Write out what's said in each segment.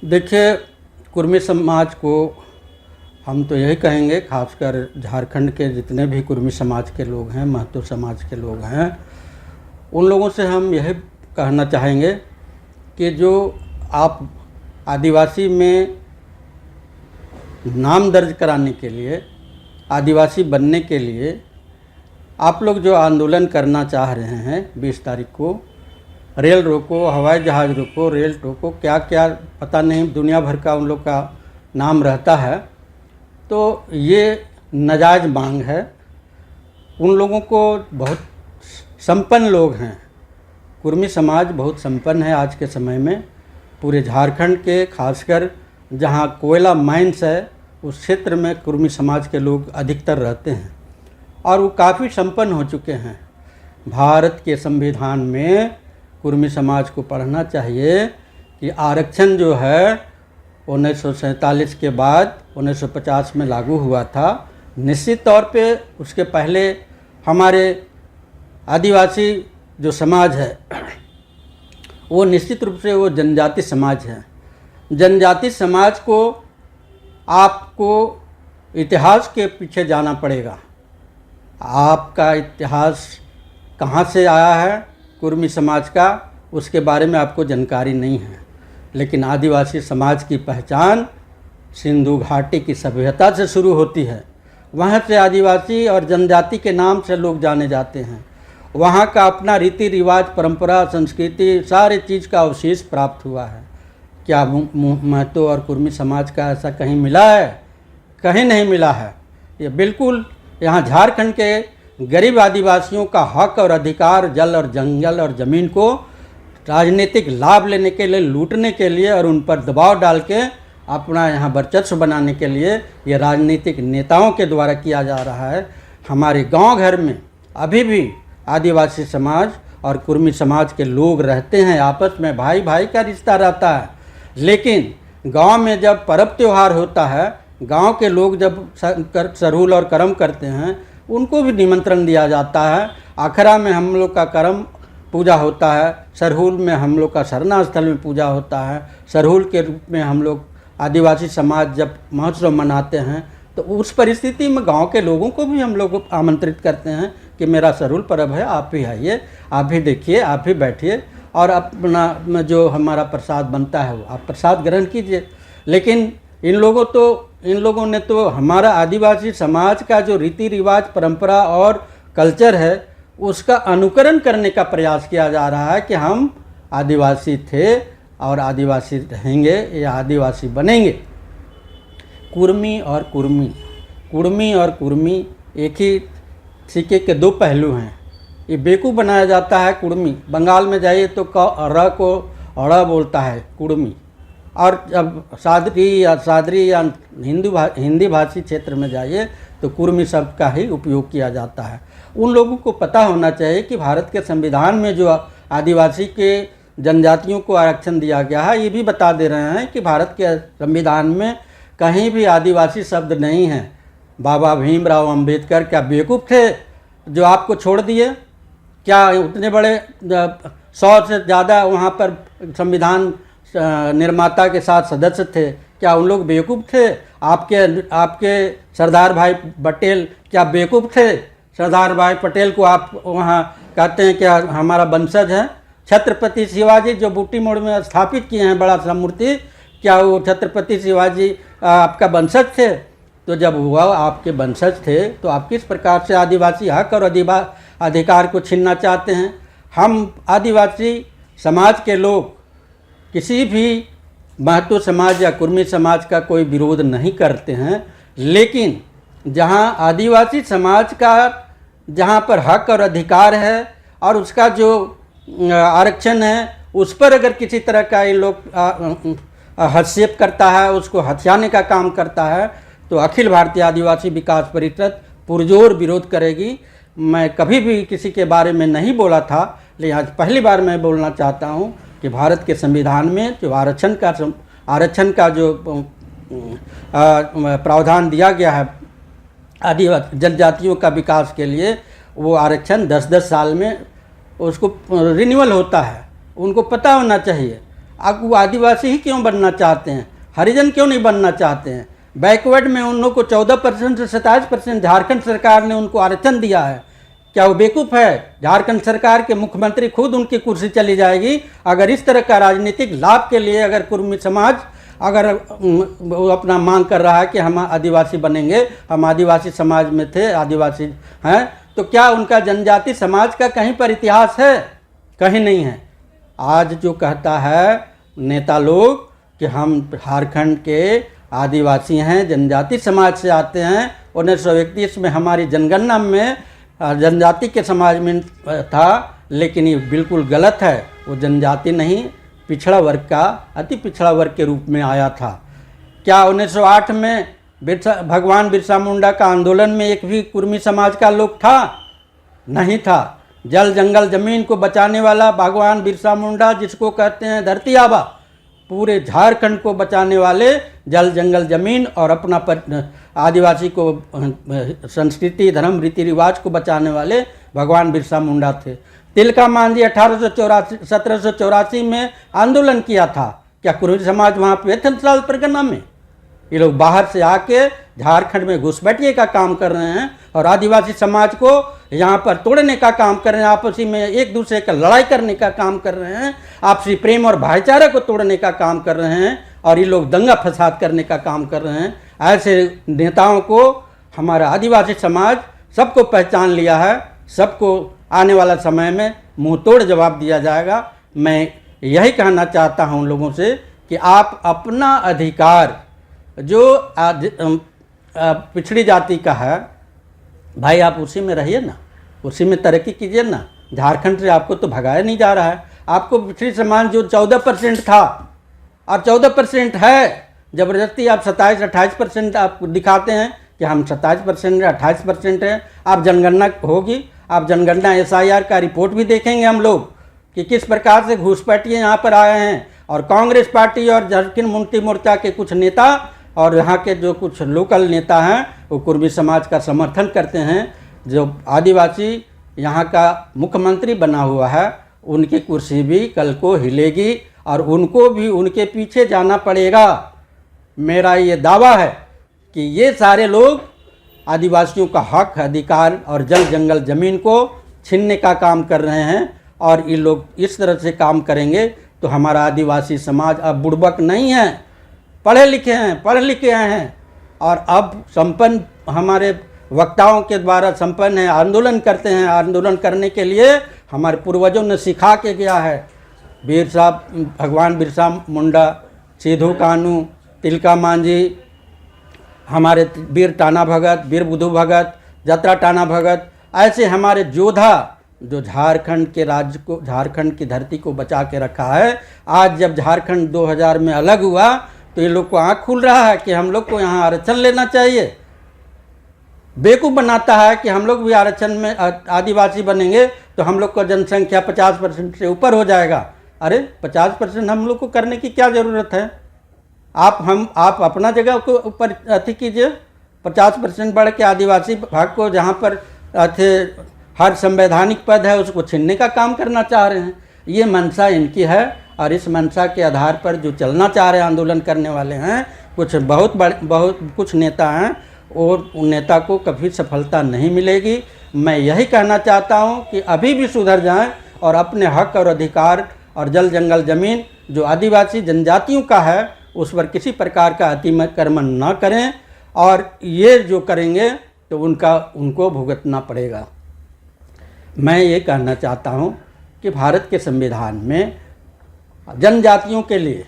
देखिए, कुर्मी समाज को हम तो यही कहेंगे, खासकर झारखंड के जितने भी कुर्मी समाज के लोग हैं, महतो समाज के लोग हैं, उन लोगों से हम यही कहना चाहेंगे कि जो आप आदिवासी में नाम दर्ज कराने के लिए, आदिवासी बनने के लिए आप लोग जो आंदोलन करना चाह रहे हैं 20 तारीख को, रेल रोको, हवाई जहाज़ रोको, रेल रोको, क्या क्या पता नहीं दुनिया भर का उन लोग का नाम रहता है, तो ये नाजायज़ मांग है। उन लोगों को बहुत संपन्न लोग हैं, कुर्मी समाज बहुत संपन्न है आज के समय में। पूरे झारखंड के खासकर जहाँ कोयला माइंस है उस क्षेत्र में कुर्मी समाज के लोग अधिकतर रहते हैं और वो काफ़ी संपन्न हो चुके हैं। भारत के संविधान में कुर्मी समाज को पढ़ना चाहिए कि आरक्षण जो है 1947 के बाद 1950 में लागू हुआ था। निश्चित तौर पे उसके पहले हमारे आदिवासी जो समाज है वो निश्चित रूप से वो जनजाति समाज है। जनजाति समाज को आपको इतिहास के पीछे जाना पड़ेगा। आपका इतिहास कहाँ से आया है कुर्मी समाज का, उसके बारे में आपको जानकारी नहीं है। लेकिन आदिवासी समाज की पहचान सिंधु घाटी की सभ्यता से शुरू होती है। वहाँ से आदिवासी और जनजाति के नाम से लोग जाने जाते हैं। वहाँ का अपना रीति रिवाज, परंपरा, संस्कृति, सारे चीज़ का अवशेष प्राप्त हुआ है। क्या महतो और कुर्मी समाज का ऐसा कहीं मिला है? कहीं नहीं मिला है। ये बिल्कुल यहाँ झारखंड के गरीब आदिवासियों का हक और अधिकार, जल और जंगल और ज़मीन को राजनीतिक लाभ लेने के लिए, लूटने के लिए और उन पर दबाव डाल के अपना यहाँ वर्चस्व बनाने के लिए ये राजनीतिक नेताओं के द्वारा किया जा रहा है। हमारे गांव घर में अभी भी आदिवासी समाज और कुर्मी समाज के लोग रहते हैं, आपस में भाई भाई का रिश्ता रहता है। लेकिन गांव में जब पर्व त्यौहार होता है, गांव के लोग जब सरहुल और करम करते हैं, उनको भी निमंत्रण दिया जाता है। आखरा में हम लोग का करम पूजा होता है, सरहुल में हम लोग का सरना स्थल में पूजा होता है। सरहुल के रूप में हम लोग आदिवासी समाज जब महोत्सव मनाते हैं तो उस परिस्थिति में गांव के लोगों को भी हम लोग आमंत्रित करते हैं कि मेरा सरहुल पर्व है, आप भी आइए, आप भी देखिए, आप भी बैठिए और अपना जो हमारा प्रसाद बनता है वो आप प्रसाद ग्रहण कीजिए। लेकिन इन लोगों ने तो हमारा आदिवासी समाज का जो रीति रिवाज, परंपरा और कल्चर है उसका अनुकरण करने का प्रयास किया जा रहा है कि हम आदिवासी थे और आदिवासी रहेंगे या आदिवासी बनेंगे। कुर्मी और कुर्मी एक ही सिक्के के दो पहलू हैं। ये बेवकूफ़ बनाया जाता है कुर्मी। बंगाल में जाइए तो र को अड़ा बोलता है कुर्मी, और जब सादरी या हिंदी भाषी क्षेत्र में जाइए तो कुर्मी शब्द का ही उपयोग किया जाता है। उन लोगों को पता होना चाहिए कि भारत के संविधान में जो आदिवासी के जनजातियों को आरक्षण दिया गया है, ये भी बता दे रहे हैं कि भारत के संविधान में कहीं भी आदिवासी शब्द नहीं है। बाबा भीमराव अंबेडकर क्या बेवकूफ़ थे जो आपको छोड़ दिए? क्या उतने बड़े 100 से ज़्यादा वहाँ पर संविधान निर्माता के साथ सदस्य थे, क्या उन लोग बेवकूफ़ थे? आपके सरदार भाई पटेल क्या बेवकूफ़ थे? सरदार भाई पटेल को आप वहाँ कहते हैं कि हमारा वंशज है। छत्रपति शिवाजी जो बूटी मोड़ में स्थापित किए हैं बड़ा सा मूर्ति, क्या वो छत्रपति शिवाजी आपका वंशज थे? तो जब हुआ आपके वंशज थे तो आप किस प्रकार से आदिवासी हक और अधिकार को छीनना चाहते हैं? हम आदिवासी समाज के लोग किसी भी महतो समाज या कुर्मी समाज का कोई विरोध नहीं करते हैं, लेकिन जहाँ आदिवासी समाज का जहाँ पर हक और अधिकार है और उसका जो आरक्षण है उस पर अगर किसी तरह का ये लोग हस्तक्षेप करता है, उसको हथियाने का काम करता है, तो अखिल भारतीय आदिवासी विकास परिषद पुरजोर विरोध करेगी। मैं कभी भी किसी के बारे में नहीं बोला था, लेकिन आज पहली बार मैं बोलना चाहता हूँ कि भारत के संविधान में जो आरक्षण का जो प्रावधान दिया गया है आदिवासी जनजातियों का विकास के लिए, वो आरक्षण 10-10 साल में उसको रिन्यूअल होता है। उनको पता होना चाहिए। वो आदिवासी ही क्यों बनना चाहते हैं, हरिजन क्यों नहीं बनना चाहते हैं? बैकवर्ड में उन लोग को 14% से 27% झारखंड सरकार ने उनको आरक्षण दिया है। क्या वो बेवकूफ़ है? झारखंड सरकार के मुख्यमंत्री खुद उनकी कुर्सी चली जाएगी अगर इस तरह का राजनीतिक लाभ के लिए अगर कुर्मी समाज अगर वो अपना मांग कर रहा है कि हम आदिवासी बनेंगे, हम आदिवासी समाज में थे, आदिवासी हैं, तो क्या उनका जनजाति समाज का कहीं पर इतिहास है? कहीं नहीं है। आज जो कहता है नेता लोग कि हम झारखंड के आदिवासी हैं, जनजाति समाज से आते हैं, 1931 में हमारी जनगणना में जनजाति के समाज में था, लेकिन ये बिल्कुल गलत है। वो जनजाति नहीं, पिछड़ा वर्ग का, अति पिछड़ा वर्ग के रूप में आया था। क्या 1908 में भगवान बिरसा मुंडा का आंदोलन में एक भी कुर्मी समाज का लोग था? नहीं था। जल जंगल जमीन को बचाने वाला भगवान बिरसा मुंडा, जिसको कहते हैं धरती आबा, पूरे झारखंड को बचाने वाले, जल जंगल जमीन और अपना आदिवासी को संस्कृति धर्म रीति रिवाज को बचाने वाले भगवान बिरसा मुंडा थे। तिलका मांझी 1784 में आंदोलन किया था। क्या कुर्मी समाज वहाँ पे थे साल परगना में? ये लोग बाहर से आके झारखंड में घुसपैठिए का काम कर रहे हैं और आदिवासी समाज को यहाँ पर तोड़ने का काम कर रहे हैं, आपसी में एक दूसरे का लड़ाई करने का काम कर रहे हैं, आपसी प्रेम और भाईचारा को तोड़ने का काम कर रहे हैं और ये लोग दंगा फसाद करने का काम कर रहे हैं। ऐसे नेताओं को हमारा आदिवासी समाज सबको पहचान लिया है, सबको आने वाला समय में मुंह तोड़ जवाब दिया जाएगा। मैं यही कहना चाहता हूँ लोगों से कि आप अपना अधिकार जो पिछड़ी जाति का है भाई, आप उसी में रहिए ना, उसी में तरक्की कीजिए ना। झारखंड से आपको तो भगाया नहीं जा रहा है। आपको पिछड़ी समाज जो 14% था और 14% है, ज़बरदस्ती आप 27-28% आप दिखाते हैं कि हम 27% 28% हैं। आप जनगणना होगी, आप जनगणना SIR का रिपोर्ट भी देखेंगे हम लोग कि किस प्रकार से घुसपैठिए यहाँ पर आए हैं। और कांग्रेस पार्टी और झारखंड मुक्ति मोर्चा के कुछ नेता और यहाँ के जो कुछ लोकल नेता हैं वो कुर्मी समाज का समर्थन करते हैं। जो आदिवासी यहाँ का मुख्यमंत्री बना हुआ है, उनकी कुर्सी भी कल को हिलेगी और उनको भी उनके पीछे जाना पड़ेगा। मेरा ये दावा है कि ये सारे लोग आदिवासियों का हक अधिकार और जल जंगल ज़मीन को छीनने का काम कर रहे हैं और ये लोग इस तरह से काम करेंगे तो हमारा आदिवासी समाज अब बुड़बक नहीं है, पढ़े लिखे हैं, पढ़ लिखे हैं और अब संपन्न हमारे वक्ताओं के द्वारा संपन्न है, आंदोलन करते हैं। आंदोलन करने के लिए हमारे पूर्वजों ने सिखा के गया है। भगवान बिरसा मुंडा, सिद्धू कानू, तिलका मांझी, हमारे वीर टाना भगत, वीर बुधू भगत, जतरा टाना भगत, ऐसे हमारे योद्धा जो झारखंड के राज्य को, झारखंड की धरती को बचा के रखा है। आज जब झारखंड 2000 में अलग हुआ तो ये लोग को आँख खुल रहा है कि हम लोग को यहाँ आरक्षण लेना चाहिए। बेवकूफ़ बनाता है कि हम लोग भी आरक्षण में आदिवासी बनेंगे तो हम लोग का जनसंख्या 50% से ऊपर हो जाएगा। अरे 50% हम लोग को करने की क्या ज़रूरत है? आप अपना जगह को ऊपर अति कीजिए। 50% बढ़ के आदिवासी भाग को जहाँ पर हर संवैधानिक पद है उसको छीनने का काम करना चाह रहे हैं। ये मंशा इनकी है और इस मंशा के आधार पर जो चलना चाह रहे हैं, आंदोलन करने वाले हैं, बहुत कुछ नेता हैं और उन नेता को कभी सफलता नहीं मिलेगी। मैं यही कहना चाहता हूं कि अभी भी सुधर जाएं और अपने हक और अधिकार और जल जंगल ज़मीन जो आदिवासी जनजातियों का है उस पर किसी प्रकार का अतिक्रमण न करें और ये जो करेंगे तो उनको भुगतना पड़ेगा। मैं ये कहना चाहता हूँ कि भारत के संविधान में जनजातियों के लिए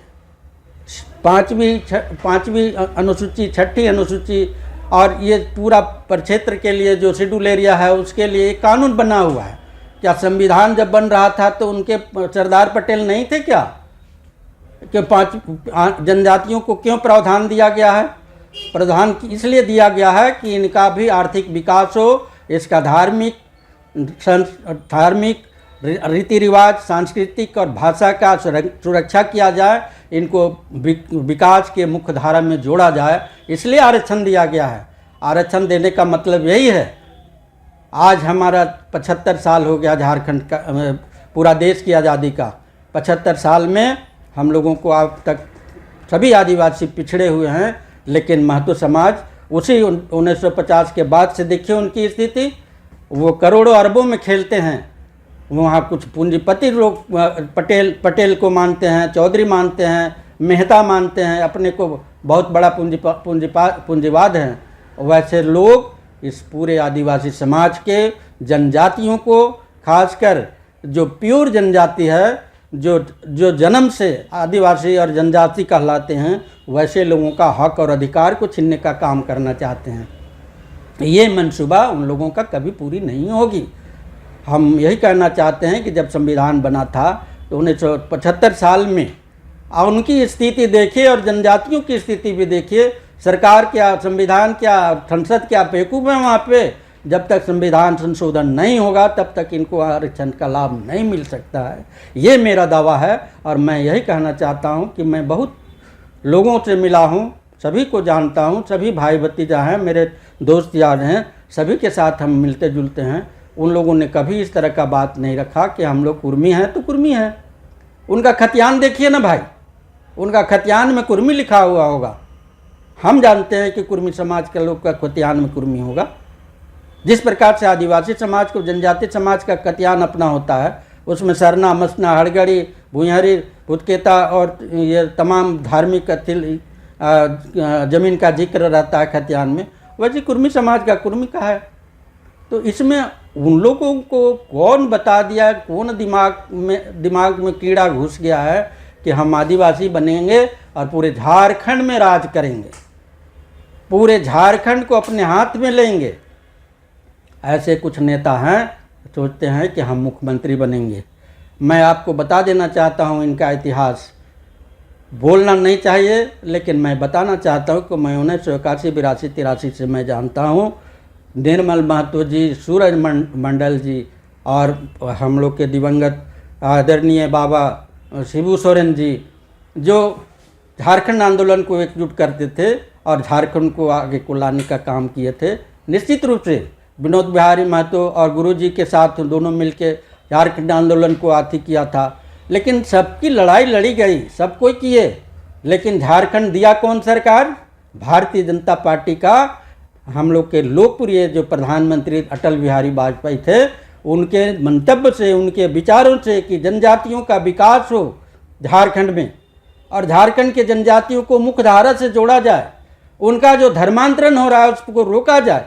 पाँचवीं अनुसूची, छठी अनुसूची और ये पूरा प्रक्षेत्र के लिए जो शेड्यूल एरिया है उसके लिए एक कानून बना हुआ है। क्या संविधान जब बन रहा था तो उनके सरदार पटेल नहीं थे क्या? कि 5 जनजातियों को क्यों प्रावधान दिया गया है? प्रावधान इसलिए दिया गया है कि इनका भी आर्थिक विकास हो, इसका धार्मिक रीति रिवाज, सांस्कृतिक और भाषा का सुरक्षा किया जाए, इनको विकास के मुख्य धारा में जोड़ा जाए, इसलिए आरक्षण दिया गया है। आरक्षण देने का मतलब यही है। आज हमारा 75 साल हो गया झारखंड का, पूरा देश की आज़ादी का 75 साल में हम लोगों को अब तक सभी आदिवासी पिछड़े हुए हैं, लेकिन महतो समाज उसी 1950 के बाद से देखिए उनकी स्थिति, वो करोड़ों अरबों में खेलते हैं। वहाँ कुछ पूंजीपति लोग पटेल को मानते हैं, चौधरी मानते हैं, मेहता मानते हैं, अपने को बहुत बड़ा पूंजीवाद है। वैसे लोग इस पूरे आदिवासी समाज के जनजातियों को, खासकर जो प्योर जनजाति है, जो जन्म से आदिवासी और जनजाति कहलाते हैं, वैसे लोगों का हक और अधिकार को छीनने का काम करना चाहते हैं। ये मंसूबा उन लोगों का कभी पूरी नहीं होगी। हम यही कहना चाहते हैं कि जब संविधान बना था तो 1975 साल में उनकी स्थिति देखिए और जनजातियों की स्थिति भी देखिए। सरकार क्या, संविधान क्या, संसद क्या बेवकूफ़ है वहाँ पे। जब तक संविधान संशोधन नहीं होगा तब तक इनको आरक्षण का लाभ नहीं मिल सकता है। ये मेरा दावा है और मैं यही कहना चाहता हूँ कि मैं बहुत लोगों से मिला हूँ, सभी को जानता हूँ, सभी भाई भतीजा हैं, मेरे दोस्त यार हैं, सभी के साथ हम मिलते जुलते हैं। उन लोगों ने कभी इस तरह का बात नहीं रखा कि हम लोग कुर्मी हैं तो कुर्मी हैं। उनका खतियान देखिए ना भाई, उनका खतियान में कुर्मी लिखा हुआ होगा। हम जानते हैं कि कुर्मी समाज के लोग का खतियान में कुर्मी होगा। जिस प्रकार से आदिवासी समाज को जनजाति समाज का खतियान अपना होता है, उसमें सरना, मसना, हड़गड़ी, भुइहरी, भुतकेता और ये तमाम धार्मिक जमीन का जिक्र रहता है खतियान में, वैसे कुर्मी समाज का कुर्मी का है। तो इसमें उन लोगों को कौन बता दिया, कौन दिमाग में कीड़ा घुस गया है कि हम आदिवासी बनेंगे और पूरे झारखंड में राज करेंगे, पूरे झारखंड को अपने हाथ में लेंगे। ऐसे कुछ नेता हैं, सोचते हैं कि हम मुख्यमंत्री बनेंगे। मैं आपको बता देना चाहता हूं इनका इतिहास। बोलना नहीं चाहिए, लेकिन मैं बताना चाहता हूं कि मैं 1981, 82, 83 से मैं जानता हूं। निर्मल महतो जी, सूरज मंडल जी और हम लोग के दिवंगत आदरणीय बाबा शिबू सोरेन जी, जो झारखंड आंदोलन को एकजुट करते थे और झारखंड को आगे को लाने का काम किए थे। निश्चित रूप से विनोद बिहारी महतो और गुरुजी के साथ दोनों मिलके झारखंड आंदोलन को आती किया था। लेकिन सबकी लड़ाई लड़ी गई, सब कोई किए, लेकिन झारखंड दिया कौन सरकार? भारतीय जनता पार्टी का हम लोग के लोकप्रिय जो प्रधानमंत्री अटल बिहारी वाजपेयी थे, उनके मंतव्य से, उनके विचारों से कि जनजातियों का विकास हो झारखंड में और झारखंड के जनजातियों को मुख्य धारा से जोड़ा जाए, उनका जो धर्मांतरण हो रहा है उसको रोका जाए।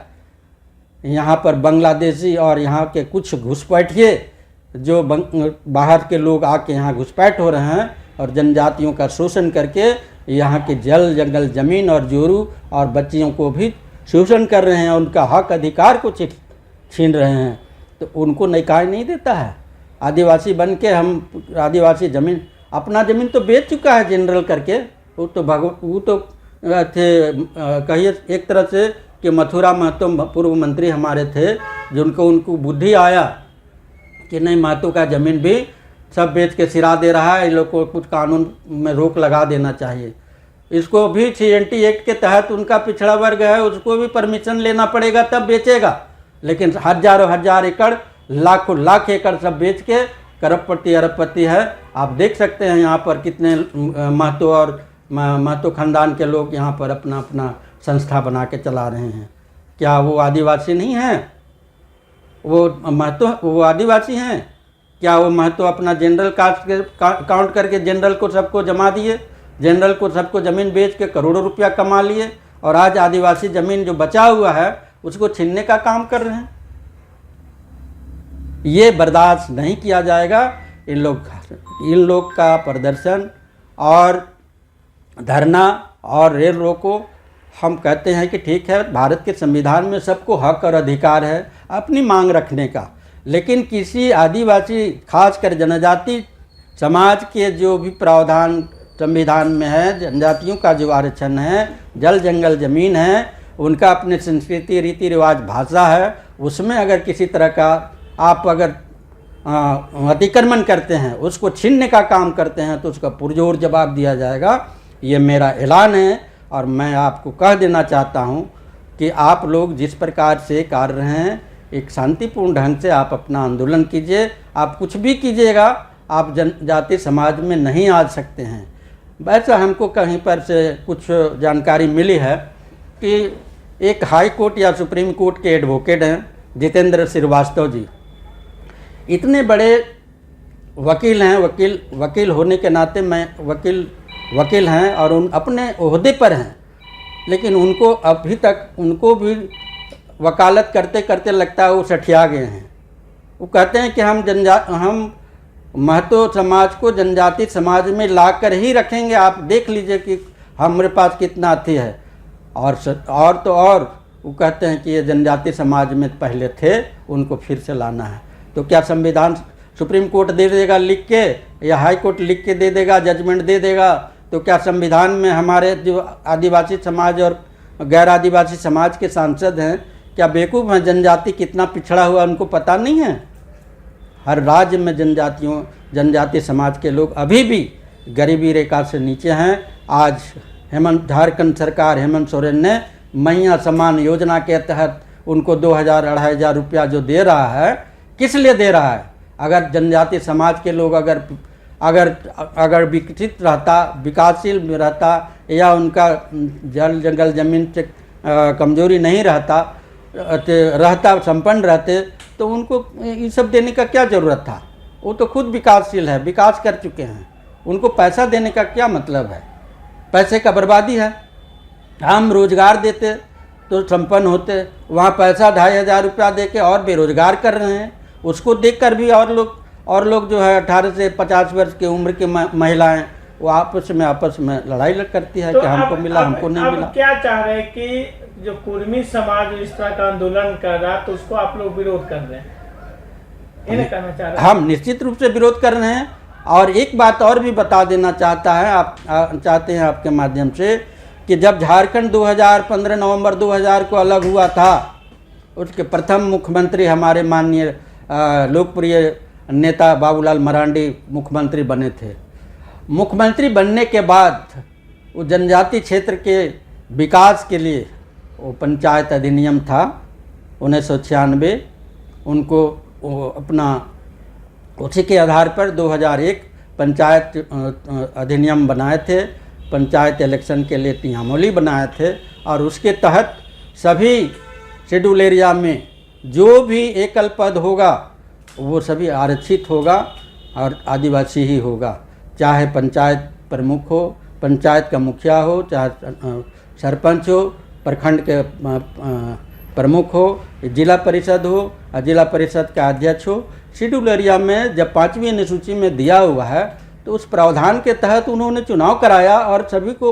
यहाँ पर बांग्लादेशी और यहाँ के कुछ घुसपैठिए जो बाहर के लोग आके यहाँ घुसपैठ हो रहे हैं और जनजातियों का शोषण करके यहाँ के जल, जंगल, ज़मीन और जोरू और बच्चियों को भी शोषण कर रहे हैं, उनका हक अधिकार को छीन रहे हैं। तो उनको निकाय नहीं देता है। आदिवासी बन के हम आदिवासी ज़मीन, अपना ज़मीन तो बेच चुका है जनरल करके। वो तो थे, कहिए एक तरह से कि मथुरा महतो पूर्व मंत्री हमारे थे, जिनको उनको बुद्धि आया कि नहीं, महतो का ज़मीन भी सब बेच के सिरा दे रहा है, इन लोग को कुछ कानून में रोक लगा देना चाहिए। इसको भी CNT एक्ट के तहत उनका पिछड़ा वर्ग है, उसको भी परमिशन लेना पड़ेगा तब बेचेगा। लेकिन हजारों हजार एकड़, लाखों लाख एकड़ सब बेच के करोड़पति अरबपति है। आप देख सकते हैं यहाँ पर कितने महतो और महतो खानदान के लोग यहाँ पर अपना अपना संस्था बना के चला रहे हैं। क्या वो आदिवासी नहीं हैं? वो महतो वो आदिवासी हैं? क्या वो महतो अपना जनरल कास्ट काउंट करके जनरल को सबको जमा दिए, जनरल को सबको ज़मीन बेच के करोड़ों रुपया कमा लिए और आज आदिवासी ज़मीन जो बचा हुआ है उसको छीनने का काम कर रहे हैं? ये बर्दाश्त नहीं किया जाएगा। इन लोग का प्रदर्शन और धरना और रेल रोको। हम कहते हैं कि ठीक है, भारत के संविधान में सबको हक और अधिकार है अपनी मांग रखने का, लेकिन किसी आदिवासी खासकर जनजाति समाज के जो भी प्रावधान संविधान में है, जनजातियों का जो आरक्षण है, जल, जंगल, ज़मीन है, उनका अपने संस्कृति, रीति रिवाज, भाषा है, उसमें अगर किसी तरह का आप अगर अतिक्रमण करते हैं, उसको छीनने का काम करते हैं, तो उसका पुरजोर जवाब दिया जाएगा। ये मेरा ऐलान है और मैं आपको कह देना चाहता हूँ कि आप लोग जिस प्रकार से कर रहे हैं, एक शांतिपूर्ण ढंग से आप अपना आंदोलन कीजिए। आप कुछ भी कीजिएगा, आप जनजाति समाज में नहीं आ सकते हैं। वैसा हमको कहीं पर से कुछ जानकारी मिली है कि एक हाई कोर्ट या सुप्रीम कोर्ट के एडवोकेट हैं जितेंद्र श्रीवास्तव जी, इतने बड़े वकील हैं, वकील होने के नाते मैं वकील हैं और उन अपने ओहदे पर हैं, लेकिन उनको अभी तक उनको भी वकालत करते करते लगता है वो सठिया गए हैं। वो कहते हैं कि हम महतो समाज को जनजाति समाज में ला कर ही रखेंगे, आप देख लीजिए कि हमारे पास कितना अथी है। और वो कहते हैं कि ये जनजाति समाज में पहले थे, उनको फिर से लाना है। तो क्या संविधान सुप्रीम कोर्ट दे देगा लिख के, या हाई कोर्ट लिख के दे देगा, जजमेंट दे देगा, तो क्या संविधान में हमारे जो आदिवासी समाज और गैर आदिवासी समाज के सांसद हैं क्या बेवकूफ़ हैं? जनजाति कितना पिछड़ा हुआ उनको पता नहीं है? हर राज्य में जनजाति समाज के लोग अभी भी गरीबी रेखा से नीचे हैं। आज झारखंड सरकार हेमंत सोरेन ने मैया सम्मान योजना के तहत उनको 2000-2500 रुपया जो दे रहा है, किस लिए दे रहा है? अगर जनजाति समाज के लोग अगर विकसित रहता, विकासशील रहता, या उनका जल जंगल जमीन से कमजोरी नहीं रहता संपन्न रहते, तो उनको ये सब देने का क्या ज़रूरत था? वो तो खुद विकासशील है, विकास कर चुके हैं, उनको पैसा देने का क्या मतलब है? पैसे का बर्बादी है। हम रोजगार देते तो संपन्न होते, वहाँ पैसा 2500 रुपया दे के और बेरोजगार कर रहे हैं। उसको देखकर भी और लोग जो है 18 से 50 वर्ष की उम्र की महिलाएं वो आपस में लड़ाई करती है, तो कि हमको मिला, हमको नहीं मिला। क्या चाह रहे हैं कि जो कुर्मी समाज इस तरह का आंदोलन कर रहा है तो उसको आप लोग विरोध कर रहे हैं, इन्हें कहना चाह रहे हैं? हम निश्चित रूप से विरोध कर रहे हैं। और एक बात और भी बता देना चाहते हैं आपके माध्यम से कि जब झारखंड 2015 नवंबर 2000 को अलग हुआ था, उसके प्रथम मुख्यमंत्री हमारे माननीय लोकप्रिय नेता बाबूलाल मरांडी मुख्यमंत्री बने थे। मुख्यमंत्री बनने के बाद वो जनजाति क्षेत्र के विकास के लिए वो पंचायत अधिनियम था 1996, उनको अपना उसी के आधार पर 2001 पंचायत अधिनियम बनाए थे, पंचायत इलेक्शन के लिए नियमावली बनाए थे, और उसके तहत सभी शेड्यूल एरिया में जो भी एकल पद होगा वो सभी आरक्षित होगा और आदिवासी ही होगा, चाहे पंचायत प्रमुख हो, पंचायत का मुखिया हो, चाहे सरपंच हो, प्रखंड के प्रमुख हो, जिला परिषद हो और जिला परिषद का अध्यक्ष हो। शेड्यूल एरिया में जब 5वीं अनुसूची में दिया हुआ है तो उस प्रावधान के तहत उन्होंने चुनाव कराया और सभी को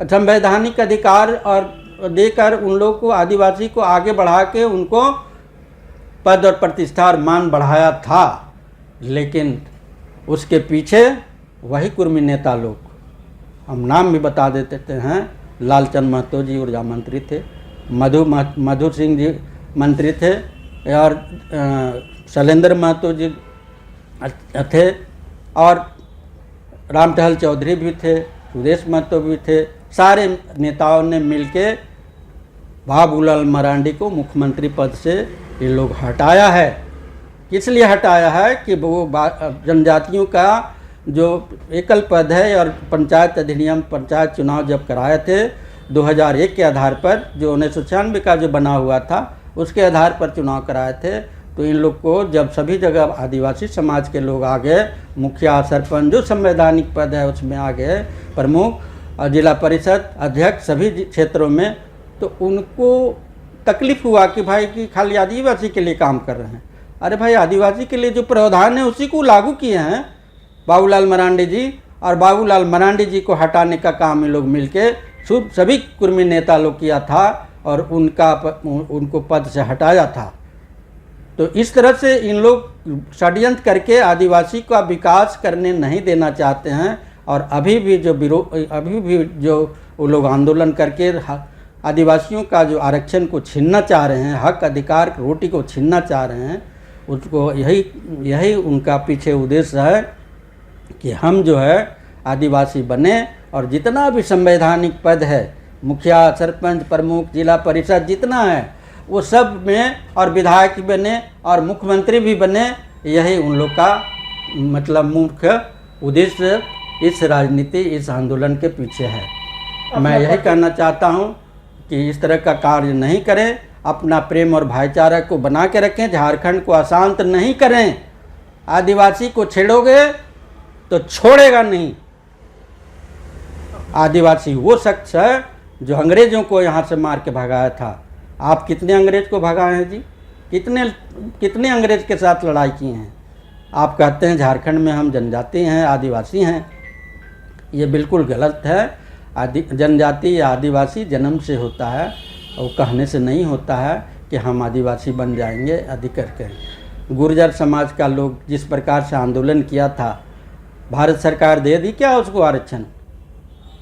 संवैधानिक अधिकार और देकर उन लोग को, आदिवासी को आगे बढ़ा के उनको पद और प्रतिष्ठा और मान बढ़ाया था। लेकिन उसके पीछे वही कुर्मी नेता लोग, हम नाम भी बता देते हैं, लालचंद महतो जी ऊर्जा मंत्री थे, मधु सिंह जी मंत्री थे, और शैलेंद्र महतो जी थे, और रामटहल चौधरी भी थे, सुदेश महतो भी थे। सारे नेताओं ने मिलके बाबूलाल मरांडी को मुख्यमंत्री पद से ये लोग हटाया है। किस लिए हटाया है कि वो जनजातियों का जो एकल पद है और पंचायत अधिनियम, पंचायत चुनाव जब कराए थे 2001 के आधार पर, जो 1996 का जो बना हुआ था उसके आधार पर चुनाव कराए थे, तो इन लोग को जब सभी जगह आदिवासी समाज के लोग आ गए, मुखिया, सरपंच, जो संवैधानिक पद है उसमें आ गए, प्रमुख और जिला परिषद अध्यक्ष सभी क्षेत्रों में, तो उनको तकलीफ हुआ कि भाई कि खाली आदिवासी के लिए काम कर रहे हैं। अरे भाई, आदिवासी के लिए जो प्रावधान है उसी को लागू किए हैं बाबूलाल मरांडी जी, और बाबूलाल मरांडी जी को हटाने का काम इन लोग मिलके सभी कुर्मी नेता लोग किया था और उनको पद से हटाया था। तो इस तरह से इन लोग षड्यंत्र करके आदिवासी का विकास करने नहीं देना चाहते हैं, और अभी भी जो वो लोग आंदोलन करके आदिवासियों का जो आरक्षण को छीनना चाह रहे हैं, हक अधिकार रोटी को छीनना चाह रहे हैं, उसको यही उनका पीछे उद्देश्य है कि हम जो है आदिवासी बने, और जितना भी संवैधानिक पद है, मुखिया, सरपंच, प्रमुख, जिला परिषद जितना है वो सब में, और विधायक बने और मुख्यमंत्री भी बने, यही उन लोग का मतलब मुख्य उद्देश्य इस राजनीति, इस आंदोलन के पीछे है। मैं यही कहना चाहता हूँ कि इस तरह का कार्य नहीं करें, अपना प्रेम और भाईचारा को बना के रखें, झारखंड को अशांत नहीं करें। आदिवासी को छेड़ोगे तो छोड़ेगा नहीं। आदिवासी वो शख्स है जो अंग्रेज़ों को यहाँ से मार के भगाया था। आप कितने अंग्रेज़ को भगाए हैं जी? कितने अंग्रेज़ के साथ लड़ाई की हैं? आप कहते हैं झारखंड में हम जनजाति हैं, आदिवासी हैं। ये बिल्कुल गलत है। जनजाति या आदिवासी जन्म से होता है और कहने से नहीं होता है कि हम आदिवासी बन जाएंगे अधिकार के। गुर्जर समाज का लोग जिस प्रकार से आंदोलन किया था, भारत सरकार दे दी क्या उसको आरक्षण?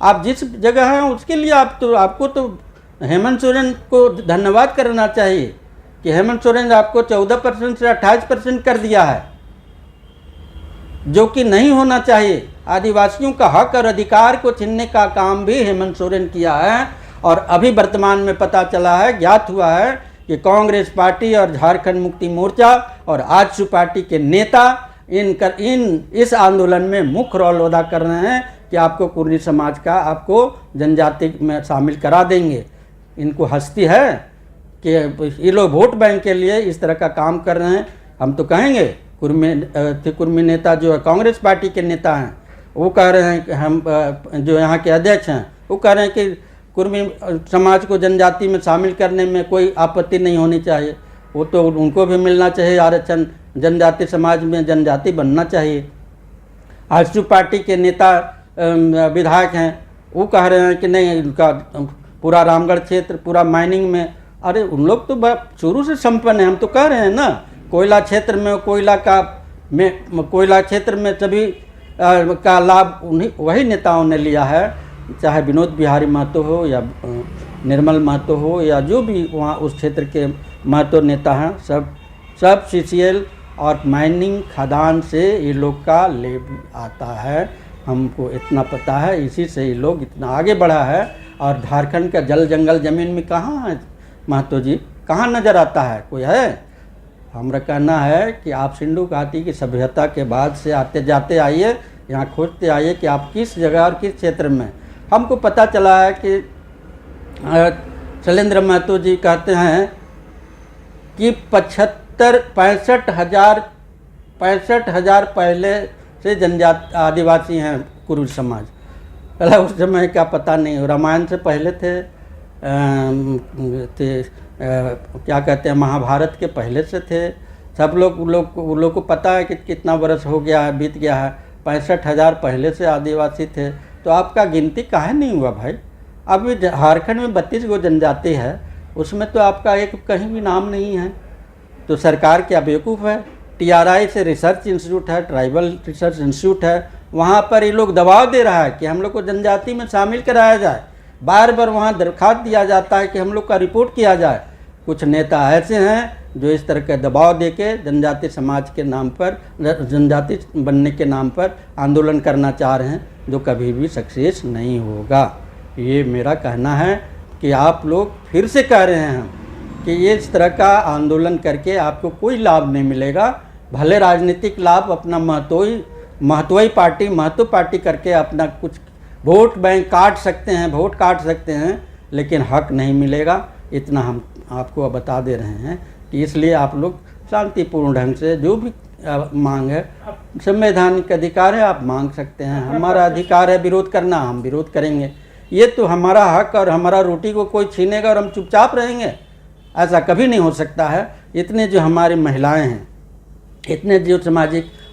आप जिस जगह हैं उसके लिए आपको तो हेमंत सोरेन को धन्यवाद करना चाहिए कि हेमंत सोरेन आपको 14% से 28% कर दिया है, जो कि नहीं होना चाहिए। आदिवासियों का हक और अधिकार को छीनने का काम भी हेमंत सोरेन किया है। और अभी वर्तमान में पता चला है, ज्ञात हुआ है कि कांग्रेस पार्टी और झारखंड मुक्ति मोर्चा और आजसू पार्टी के नेता इस आंदोलन में मुख्य रोल अदा कर रहे हैं कि आपको कुर्मी समाज का, आपको जनजाति में शामिल करा देंगे। इनको हस्ती है कि ये लोग वोट बैंक के लिए इस तरह का काम कर रहे हैं। हम तो कहेंगे कुर्मी नेता जो है कांग्रेस पार्टी के नेता हैं, वो कह रहे हैं कि हम जो यहाँ के अध्यक्ष हैं वो कह रहे हैं कि कुर्मी समाज को जनजाति में शामिल करने में कोई आपत्ति नहीं होनी चाहिए। वो तो उनको भी मिलना चाहिए आरक्षण, जनजाति समाज में जनजाति बनना चाहिए। आजसू पार्टी के नेता विधायक हैं, वो कह रहे हैं कि नहीं, उनका पूरा रामगढ़ क्षेत्र पूरा माइनिंग में। अरे उन लोग तो शुरू से संपन्न है। हम तो कह रहे हैं ना, कोयला क्षेत्र में कोयला क्षेत्र में सभी का लाभ वही नेताओं ने लिया है, चाहे विनोद बिहारी महतो हो या निर्मल महतो हो या जो भी वहाँ उस क्षेत्र के महतो नेता हैं, सब CCL और माइनिंग खदान से ये लोग का लेवी आता है। हमको इतना पता है, इसी से ये लोग इतना आगे बढ़ा है। और झारखंड का जल जंगल ज़मीन में कहाँ है महतो जी? कहाँ नज़र आता है? कोई है? हमारा कहना है कि आप सिंधु घाटी की सभ्यता के बाद से आते जाते आइए, यहाँ खोजते आइए कि आप किस जगह और किस क्षेत्र में। हमको पता चला है कि शैलेंद्र महतो जी कहते हैं कि 65,000 पहले से जनजाति आदिवासी हैं कुरुल समाज। पहले उस समय का पता नहीं, रामायण से पहले थे, क्या कहते हैं, महाभारत के पहले से थे। सब लोग को पता है कि कितना वर्ष हो गया है, बीत गया है। 65,000 पहले से आदिवासी थे। तो आपका गिनती काहे नहीं हुआ भाई? अभी झारखंड में 32 गो जनजाति है, उसमें तो आपका एक कहीं भी नाम नहीं है। तो सरकार क्या बेवकूफ़ है? TRI से रिसर्च इंस्टीट्यूट है, ट्राइबल रिसर्च इंस्टीट्यूट है, वहाँ पर ये लोग दबाव दे रहा है कि हम लोग को जनजाति में शामिल कराया जाए। बार बार वहाँ दरख्वास्त दिया जाता है कि हम लोग का रिपोर्ट किया जाए। कुछ नेता ऐसे हैं जो इस तरह के दबाव देके जनजाति समाज के नाम पर, जनजाति बनने के नाम पर आंदोलन करना चाह रहे हैं, जो कभी भी सक्सेस नहीं होगा। ये मेरा कहना है कि आप लोग फिर से कह रहे हैं कि ये इस तरह का आंदोलन करके आपको कोई लाभ नहीं मिलेगा। भले राजनीतिक लाभ अपना महतो पार्टी करके अपना कुछ वोट बैंक काट सकते हैं, लेकिन हक नहीं मिलेगा। इतना हम आपको बता दे रहे हैं कि इसलिए आप लोग शांतिपूर्ण ढंग से जो भी मांग है, संवैधानिक अधिकार है, आप मांग सकते हैं। हमारा अधिकार है विरोध करना, हम विरोध करेंगे। ये तो हमारा हक और हमारा रोटी को कोई छीनेगा और हम चुपचाप रहेंगे, ऐसा कभी नहीं हो सकता है। इतने जो हमारी महिलाएं हैं, इतने जो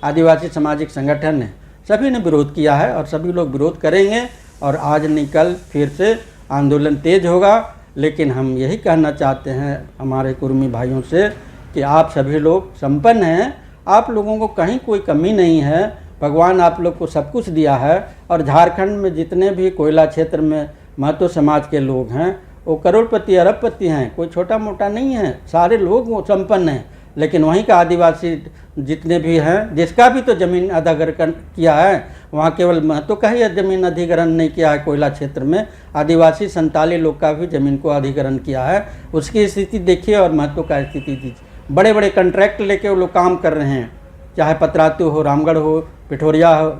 आदिवासी सामाजिक संगठन हैं, सभी ने विरोध किया है और सभी लोग विरोध करेंगे। और आज नहीं कल फिर से आंदोलन तेज होगा। लेकिन हम यही कहना चाहते हैं हमारे कुर्मी भाइयों से कि आप सभी लोग संपन्न हैं, आप लोगों को कहीं कोई कमी नहीं है। भगवान आप लोग को सब कुछ दिया है। और झारखंड में जितने भी कोयला क्षेत्र में महतो समाज के लोग हैं, वो करोड़पति अरबपति हैं, कोई छोटा मोटा नहीं है, सारे लोग वो संपन्न हैं। लेकिन वहीं का आदिवासी जितने भी हैं, जिसका भी तो ज़मीन अधिग्रहण किया है, वहाँ केवल महतो का ही ज़मीन अधिग्रहण नहीं किया है। कोयला क्षेत्र में आदिवासी 47 लोग का भी ज़मीन को अधिग्रहण किया है। उसकी स्थिति देखिए और महतो का स्थिति दीजिए। बड़े बड़े कंट्रैक्ट लेके वो लोग काम कर रहे हैं। चाहे पतरातू हो, रामगढ़ हो, पिठोरिया हो,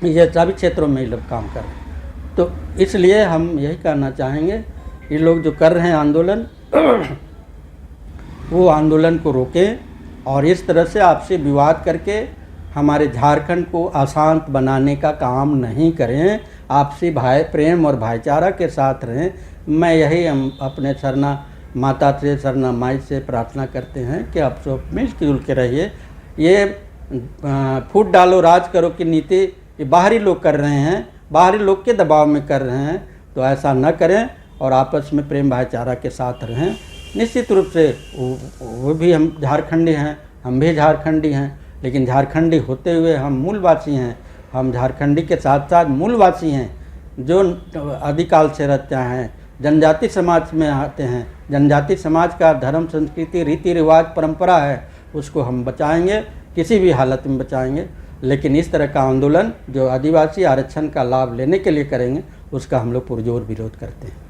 ये सभी क्षेत्रों में ये लोग काम कर रहे हैं। तो इसलिए हम यही कहना चाहेंगे, ये लोग जो कर रहे हैं आंदोलन वो आंदोलन को रोकें और इस तरह से आपसे विवाद करके हमारे झारखंड को अशांत बनाने का काम नहीं करें। आपसी भाई प्रेम और भाईचारा के साथ रहें। मैं यही हम अपने सरना माता से, सरना माई से प्रार्थना करते हैं कि आप सब मिलजुल के रहिए। ये फूट डालो राज करो की नीति ये बाहरी लोग कर रहे हैं, बाहरी लोग के दबाव में कर रहे हैं, तो ऐसा न करें और आपस में प्रेम भाईचारा के साथ रहें। निश्चित रूप से वो भी हम झारखंडी हैं, हम भी झारखंडी हैं, लेकिन झारखंडी होते हुए हम मूलवासी हैं। हम झारखंडी के साथ साथ मूलवासी हैं जो आदिकाल से रहते हैं, जनजाति समाज में आते हैं। जनजाति समाज का धर्म, संस्कृति, रीति रिवाज, परंपरा है, उसको हम बचाएंगे, किसी भी हालत में बचाएंगे। लेकिन इस तरह का आंदोलन जो आदिवासी आरक्षण का लाभ लेने के लिए करेंगे, उसका हम लोग पुरजोर विरोध करते हैं।